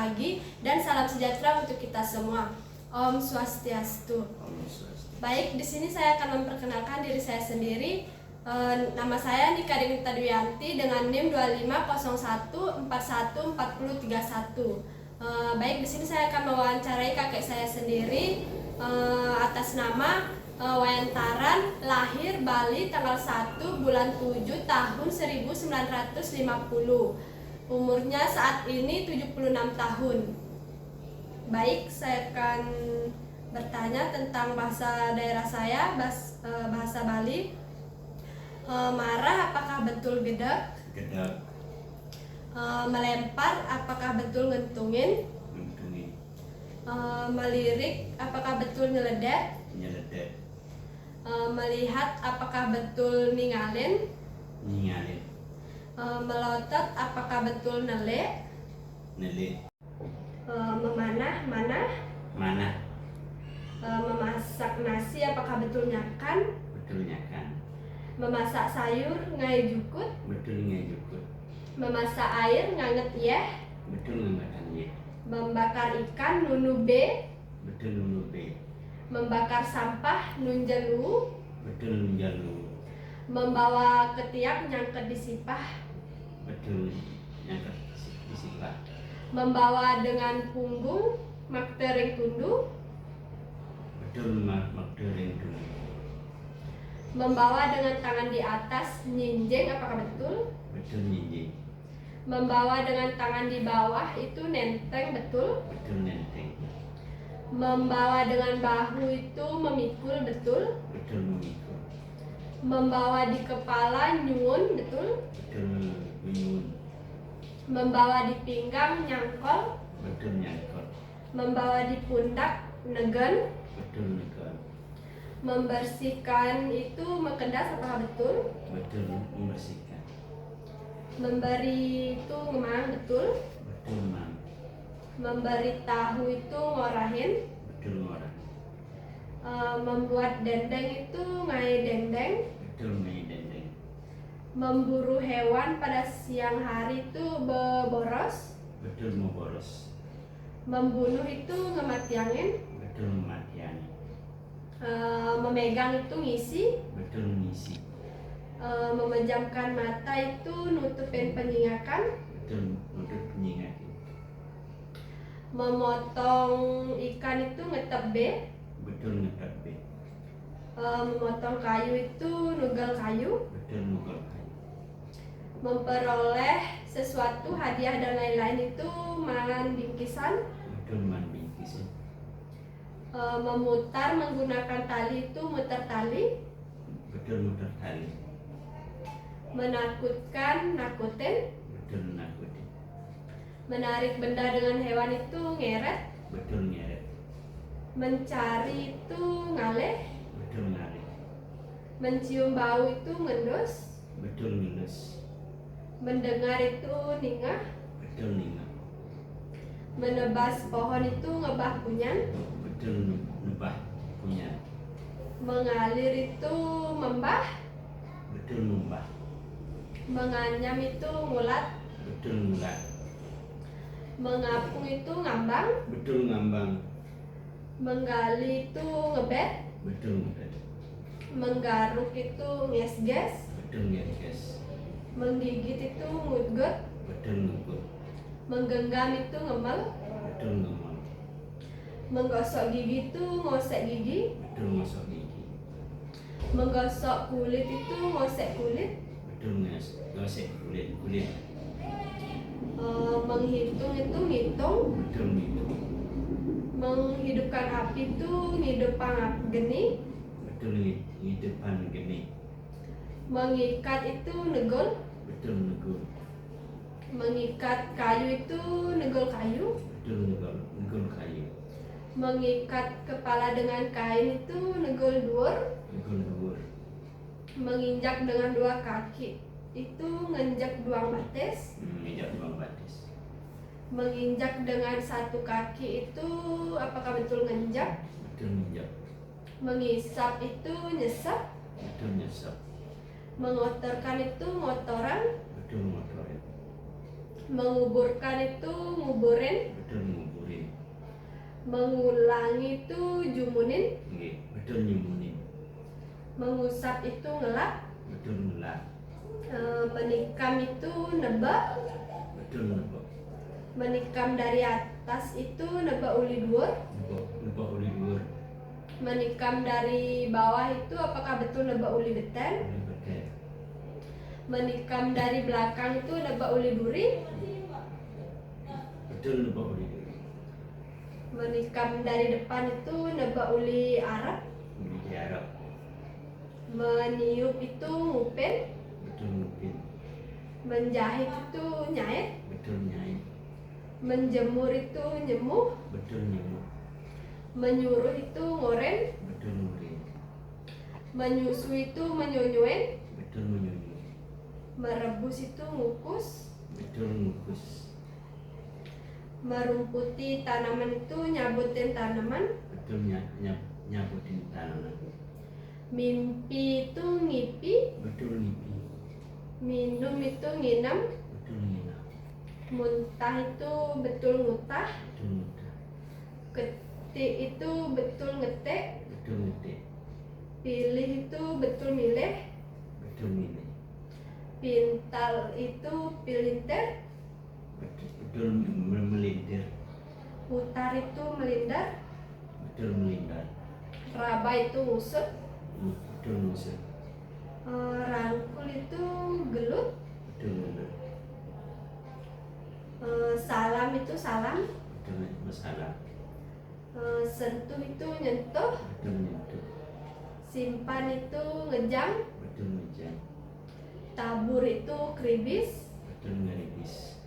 pagi dan salam sejahtera untuk kita semua. Om Swastiastu. Baik, di sini saya akan memperkenalkan diri saya sendiri. Nama saya Nika Dinita Duyanti dengan NIM 2501414031. Baik, di sini saya akan mewawancarai kakek saya sendiri atas nama Wayantaran, lahir Bali tanggal 1 bulan 7 tahun 1950. Umurnya saat ini 76 tahun. Baik, saya akan bertanya tentang bahasa daerah saya, bahasa Bali. Marah apakah betul gedek? Gedek. Melempar apakah betul ngentungin? Ngentungin. Melirik apakah betul nyeledek? Nyeledek. Melihat apakah betul ningalin? Ningalin. Melotot apakah betul nelek? Nelek. Memanah manah? Manah. Memasak nasi apakah betul nyakan? Betul nyakan. Memasak sayur ngai jukut? Betul ngai jukut. Memasak air nganget yeh? Betul ngangetan yeh. Membakar ikan nunu be? Betul nunu be. Membakar sampah nun jelu? Betul nun jalu. Membawa ketiak nyangket disipah? Betul nyangket disipah. Membawa dengan punggung maktering tundu? Betul maktering tundu. Membawa dengan tangan di atas nyinjeng apakah betul? Betul nyinjeng. Membawa dengan tangan di bawah itu nenteng betul? Betul nenteng. Membawa dengan bahu itu memikul betul? Betul memikul. Membawa di kepala nyuwun betul? Betul menyuwun. Membawa di pinggang nyangkol? Betul nyangkol. Membawa di pundak negen? Betul negen. Membersihkan itu mekedas apakah betul? Betul membersihkan. Memberi itu ngemang betul? Betul mang. Memberi tahu itu ngorahin? Betul ngorah. Membuat dendeng itu ngai dendeng? Betul ngai dendeng. Memburu hewan pada siang hari itu beboros? Betul memboros. Membunuh itu ngematiangin? Betul mematiani. Memegang itu ngisi? Betul mengisi. Memejamkan mata itu nutupin penyingakan? Betul nutup penyingakan. Memotong ikan itu ngetebe? Betul ngetebe. Memotong kayu itu nugel kayu? Betul nugel kayu. Memperoleh sesuatu hadiah dan lain-lain itu mangan bingkisan? Betul man bingkisan. Memutar menggunakan tali itu muter tali? Betul muter tali. Menakutkan nakutin? Betul nakutin. Menarik benda dengan hewan itu ngeret? Betul ngeret. Mencari itu ngaleh? Betul ngaleh. Mencium bau itu ngendus? Betul ngendus. Mendengar itu ningah? Betul ningah. Menebas pohon itu ngebah kunyan? Betul nebah kunyan. Mengalir itu membah? Betul membah. Menganyam itu ngulat? Betul ngulat. Mengapung itu ngambang? Betul ngambang. Menggali itu ngebet? Betul ngebet. Menggaruk itu ngesges? Betul ngesges. Menggigit itu ngudgut? Betul ngudgut. Menggenggam itu ngemel? Betul ngemel. Menggosok gigi itu ngosek gigi? Betul ngosok gigi. Menggosok kulit itu ngosek kulit? Betul ngosek kulit. Menghitung itu ngitung? Betul ngitung. Menghidupkan api itu ngidupang geni? Betul ngidupan geni. Mengikat itu negol? Betul negol. Mengikat kayu itu negol kayu? Betul negol kayu. Mengikat kepala dengan kain itu negol duur? Negol duur. Menginjak dengan dua kaki itu ngenjak duang batis? Menginjak duang batis. Menginjak dengan satu kaki itu apakah betul ngenjak? Betul ngenjak. Mengisap itu nyesap? Betul nyesap. Mengotorkan itu ngotoran? Betul ngotoran. Menguburkan itu nguburin? Betul betul nguburin. Mengulangi itu jumunin. Nggih, betul nyumunin. Mengusap itu ngelap. Betul ngelap. Menikam itu nebak. Betul nebak. Menikam dari atas itu nebak uli dhuwur. Nebak uli dhuwur. Menikam dari bawah itu apakah betul nebak uli beten? Uli beten. Menikam dari belakang itu nebak uli duri. Betul nebak uli duri. Menikam dari depan itu nebak uli arab. Uli diarap. Meniup itu ngupin. Betul ngupin. Menjahit itu nyait. Betul nyait. Menjemur itu nyemuh. Betul nyemuh. Menyuruh itu ngoren. Betul ngurin. Menyusu itu menyunyuen. Betul menyunyuh. Merebus itu ngukus. Betul ngukus. Merumputi tanaman itu nyabutin tanaman. Betul nyabutin tanaman. Mimpi itu ngipi. Betul ngipi. Minum itu nginam. Betul nginam. Muntah itu betul ngutah. Betul mudah. Ketik itu betul ngetik. Betul ngetik. Pilih itu betul milih. Betul milih. Pintal itu pilintir. Betul melintir. Putar itu melindar. Betul melindar. Raba itu ngusut. Betul ngusut. Rangkul itu gelut. Betul gelut. Salam itu salam. Betul masalah. Sentuh itu nyentuh. Betul nyentuh. Simpan itu ngejang. Betul ngejang. Tabur itu keribis. Betul ngeribis.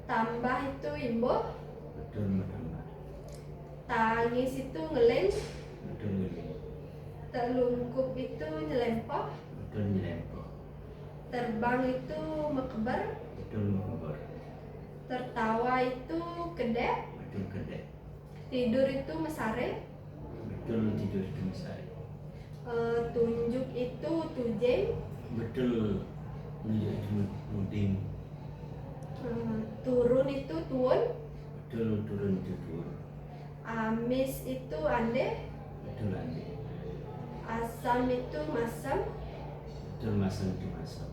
Tambah itu imbuh. Betul menambah. Tangis itu ngeleng. Betul ngeleng. Telungkup itu nyelempok. Betul nyelempok. Terbang itu mekebar. Betul mekebor. Tertawa itu kedek. Betul kedek. Tidur itu mesare. Betul tidur itu mesare. Tunjuk itu tujeng. Betul nunjuk itu muding. Turun itu tuun. Betul turun itu turun. Amis itu ande. Betul ande. Asam itu masam. Betul masam itu masam.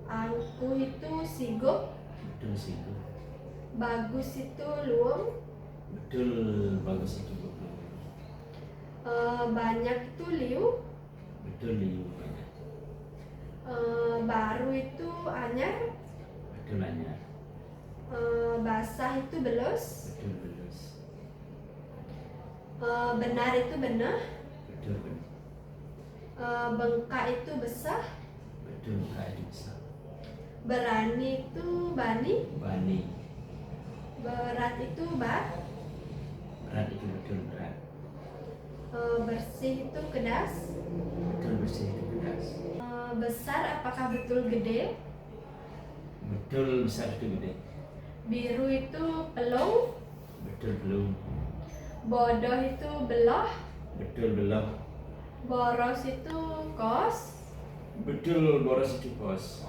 Angkuh itu sigup. Betul situ. Bagus itu luang. Betul bagus itu buku. Banyak itu liu. Betul liu banyak. Baru itu anyar. Betul anyar. Basah itu belus. Betul belus. Benar itu benah. Betul benar. Bengkak itu besar. Betul kaya besar. Berani itu bani. Bani. Berat itu bar. Berat itu betul berat. Bersih itu kedas. Betul bersih itu keras. Besar apakah betul gede? Betul besar itu gede. Biru itu pelung. Betul belum. Bodoh itu beloh. Betul belum. Boros itu kos. Betul boros itu kos.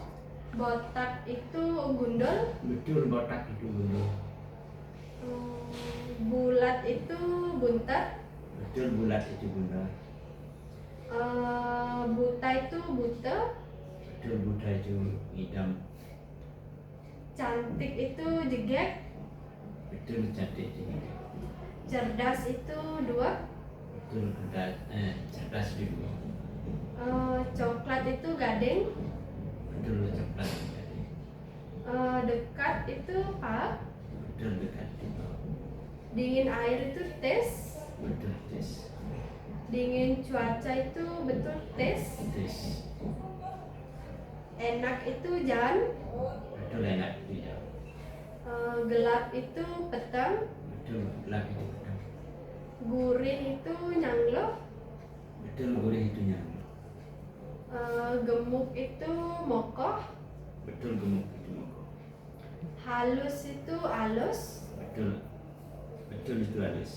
Botak itu gundul. Betul botak itu gundul. Bulat itu buntet. Betul bulat itu bundar. Buta itu buta. Betul buta itu idam. Cantik itu jegek. Betul cantik itu. Cerdas itu dua. Betul cerdas itu. Coklat itu gading. Betul cerdas itu. Dekat itu pak. Betul dekat itu. Dingin air itu tes. Betul tes. Dingin cuaca itu betul tes. Tes. Enak itu jalan. Betul enak itu ya. Gelap itu petang. Betul gelap itu petang. Gurih itu nyanglo. Betul gurih itu nyamuk. Gemuk itu mokoh. Betul gemuk itu mogok. Halus itu alus. Betul. Betul itu halus.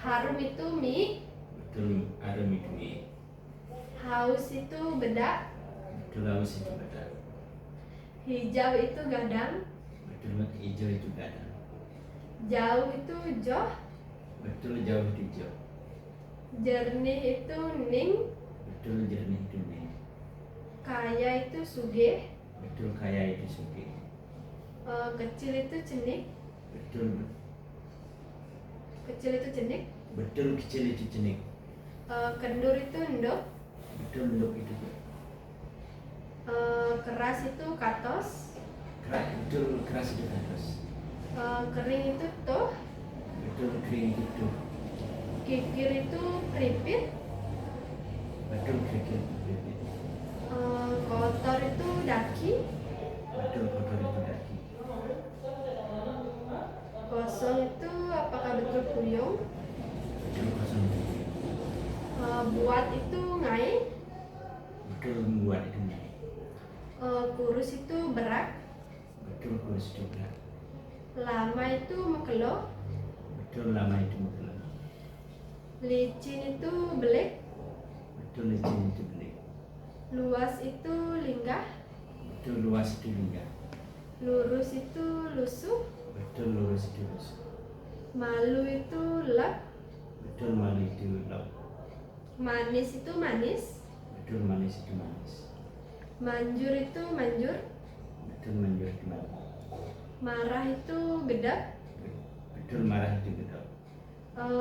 Harum itu mie. Betul harum itu mie. Haus itu bedak. Betul haus itu badak. Hijau itu gadang. Betul hijau itu gadang. Jauh itu joh. Betul jauh itu jauh. Jernih itu ning. Betul jernih itu nih. Kaya itu sugih. Betul kaya itu suki. Kecil itu cenik. Betul Kecil itu cenik. betul kecil itu cenik. Kendur itu endok. Betul nduk itu Keras itu katos. keras. Betul keras itu keras. Kering itu toh. Betul kering itu tuh. Kikir itu keripit. Betul kikir itu bibit. Kotor itu daki. Betul kotor itu daki. Kosong itu apakah betul kuyung? Betul kosong itu bibit. Buat itu ngai. Betul membuat itu naik. Kurus itu berak. Betul kurus itu berat. Lama itu mekelo. Betul lama itu betul. Licin itu belek. Betul licin itu belik. Luas itu linggah. Betul luas itu linggah. Lurus itu lusuh. Betul lurus itu lurus. Malu itu lep. Betul malu itu laut. Manis itu manis. Betul manis itu manis. Manjur itu manjur. Betul manjur itu manjur. Marah itu gedap. Betul marah itu gedap.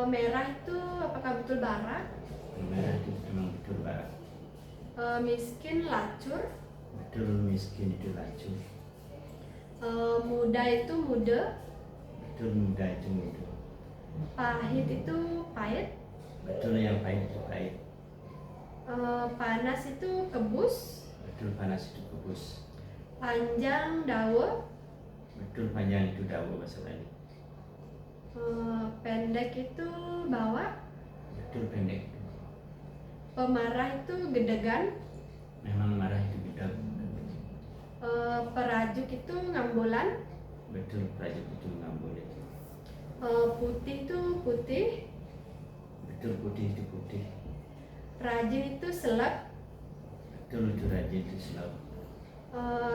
Merah itu apakah betul barak? Merah itu memang betul barak. Miskin lacur. Betul miskin itu lacur. Muda itu muda. Betul muda itu muda. Pahit itu pahit. Betul yang pahit itu pahit. Panas itu kebus. Betul panas itu kebus. Panjang dawa. Betul panjang itu dawa bahasa Bali. Pendek itu bawa. Betul pendek itu. Pemarah itu gedegan. Memang marah itu gedap. Perajuk itu ngambulan. Betul prajurit itu ngambul itu. Putih itu putih. Betul putih itu putih. Rajin itu selap. Betul itu rajin itu selalu.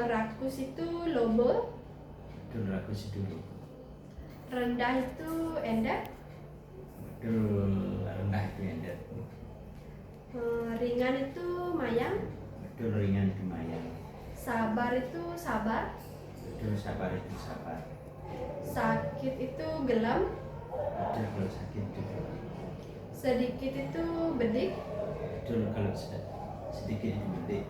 Rakus itu lobo. Betul rakus itu lupa. Rendah itu endak. Betul rendah itu endah. Ringan itu mayang. Betul ringan itu mayang. Sabar itu sabar. Betul sabar itu sabar. Sakit itu gelam. Betul kalau sakit itu gelam. Sedikit itu bedik. Betul kalau sedikit itu bedik.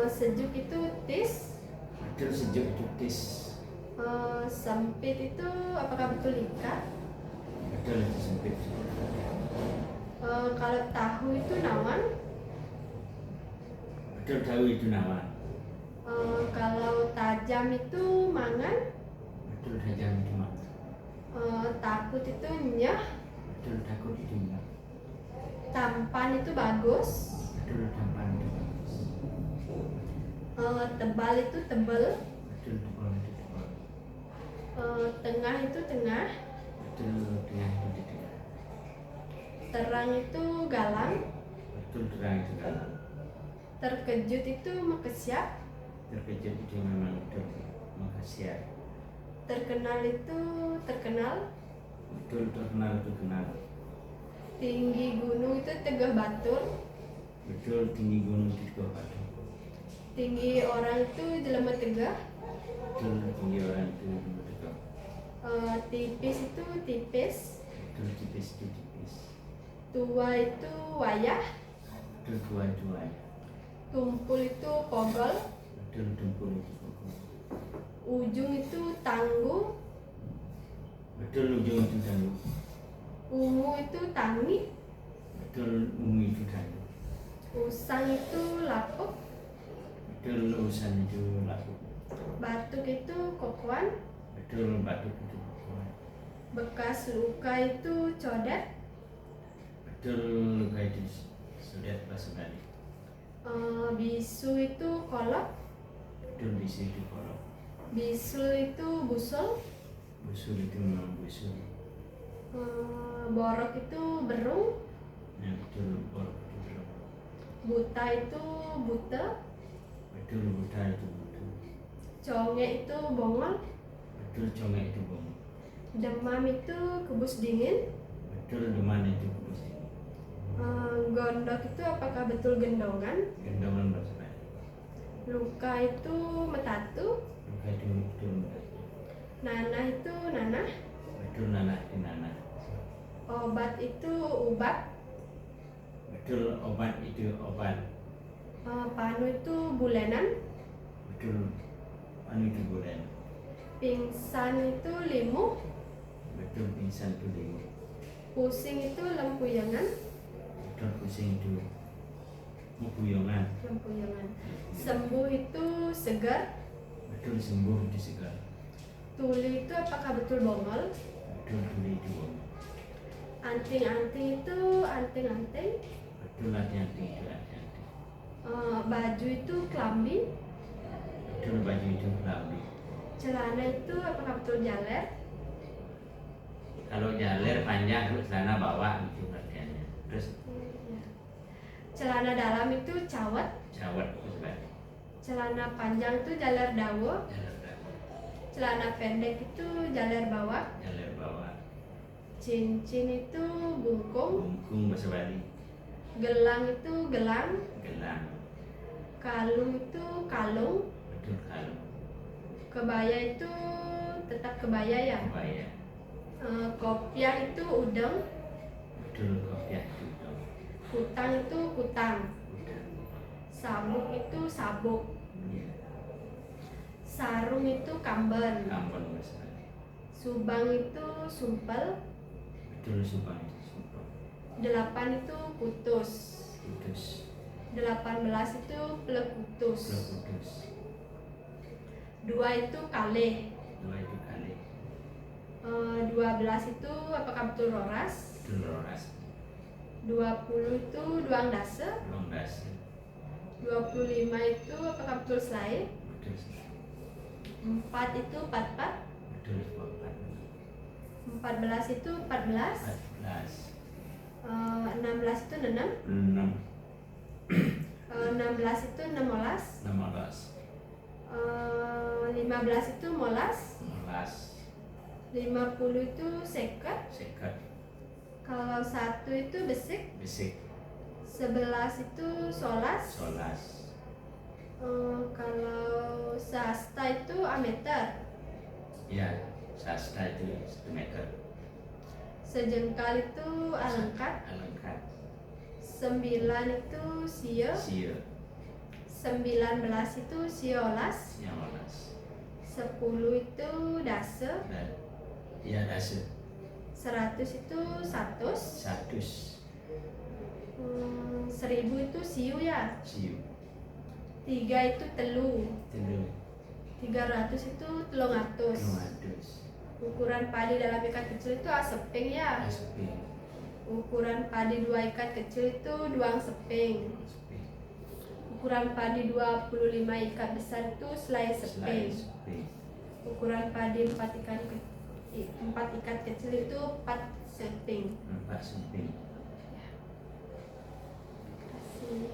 Sejuk itu tis. Betul sejuk itu tis. Sempit itu apakah betul ikat? Betul itu sempit. Kalau tahu itu nawan. Betul tahu itu nawan. Kalau tajam itu mangan. Betul tajam itu mak. Takut itu nyah. Betul takut itu enggak. Tampan itu bagus. Betul tampan itu bagus. Tebal itu tebel. Betul tebal itu tebal. Tengah itu tengah. Betul tengah itu di tengah. Terang itu galang. Betul terang itu galang. Terkejut itu mekesiap. Terkejut itu memang betul makasih. Terkenal itu terkenal. Betul terkenal itu kenal. Tinggi gunung itu tegah batur. Betul tinggi gunung itu batu. Tinggi orang itu jelema tegah. Betul tinggi orang itu betul. Tipis itu tipis. Betul tipis itu tipis. Tua itu wayah. Betul tua itu wayah. Tumpul itu pogol. Betul tumpul itu pokok. Ujung itu tangguh. Betul ujung itu tangguh. Ungu itu tangi. Betul ungu itu tangguh. Usang itu lapuk. Betul urusan itu laku. Batuk itu kokoan. Betul batuk itu pokok. Bekas luka itu codet. Betul luka itu sudah bahasa Bali. Bisu itu kolok. Betul bisi itu kolok. Bisul itu busul. Busul itu memang busul. Borok itu berung. Ya betul borok itu borok. Buta itu buta. Betul buta itu buta. Conge itu bongol. Betul conge itu bom. Demam itu kebus dingin. Betul, demam itu kebus dingin. Gondok itu apakah betul gendongan? Gendongan bahasa Bali. Luka itu metatu. Luka itu betul betul. Nanah itu nanah. Betul, nanah itu nanah. Obat itu ubat. Betul, obat itu obat. Panu itu bulenan. Betul, anu itu bulan. Pingsan itu limu. Betul, pingsan itu lima. Pusing itu lempuyangan. Betul, pusing itu mukuyongan. Lempuyangan. Sembuh itu segar. Betul, sembuh itu segar. Tuli itu apakah betul bongol? Betul, tuli itu bom. Anting-anting itu anting-anting. Betul, hati-hati itu hati-hati. Baju itu kelambi. Betul, baju itu kelambi. Celana itu apakah betul jaler? Kalau jaler panjang terus celana bawah itu bagiannya. Terus Celana dalam itu cawat. jawat terus balik. Celana panjang itu jaler dawo. Jaler bawah. Celana pendek itu jaler bawah. Jaler bawah. Cincin itu bungkung. Bungkung bahasa Bali. Gelang itu gelang. Gelang. Kalung itu kalung. Betul, kalung. Kebaya itu tetap kebaya ya. Kebaya. Kopiah itu udeng. Betul, kopiah itu dong. Kutang itu kutang. Udah. Sabuk itu sabuk. Iya. Sarung itu kamben. Kampung bahasa Bali. Subang itu sumpel. Betul, subang itu sumpah. 8 itu putus. Putus. 18 itu plekutus. Belum putus. 2 itu kalih. Dua itu kali. 12 itu apakah betul roras? Betul, roras. 20 itu duang dase. Belum das. 25 itu apakah betul selai? Betul. 4 itu pat-pat. Betul, empat. 14 itu 14. 14. 16 itu nenem. 6. 16 itu 16. 16. 15 itu molas. 15. 50 itu seket. Sekat. Kalau 1 itu besik. Bisik. 11 itu solas. Solas. Kalau sasta itu ameter. Ya, sasta itu 1 meter. Sejengkal itu alengkat. Alengkat. 9 itu sio. Sio. 19 itu siolas. 15. 10 itu dase. Dan ya dase. 100 itu satus. 100. 1000 itu siu ya. Siu. 3 itu telu. Telu. 300 itu telung atus. 200. Ukuran padi dalam ikat kecil itu aseping ya. Aspi. Ukuran padi 2 ikat kecil itu duang seping. Aspi. Ukuran padi 25 ikat besar itu selai seping. Aspi. Ukuran padi 4 ikat kecil itu 4 seping. 4 seping. Terima kasih.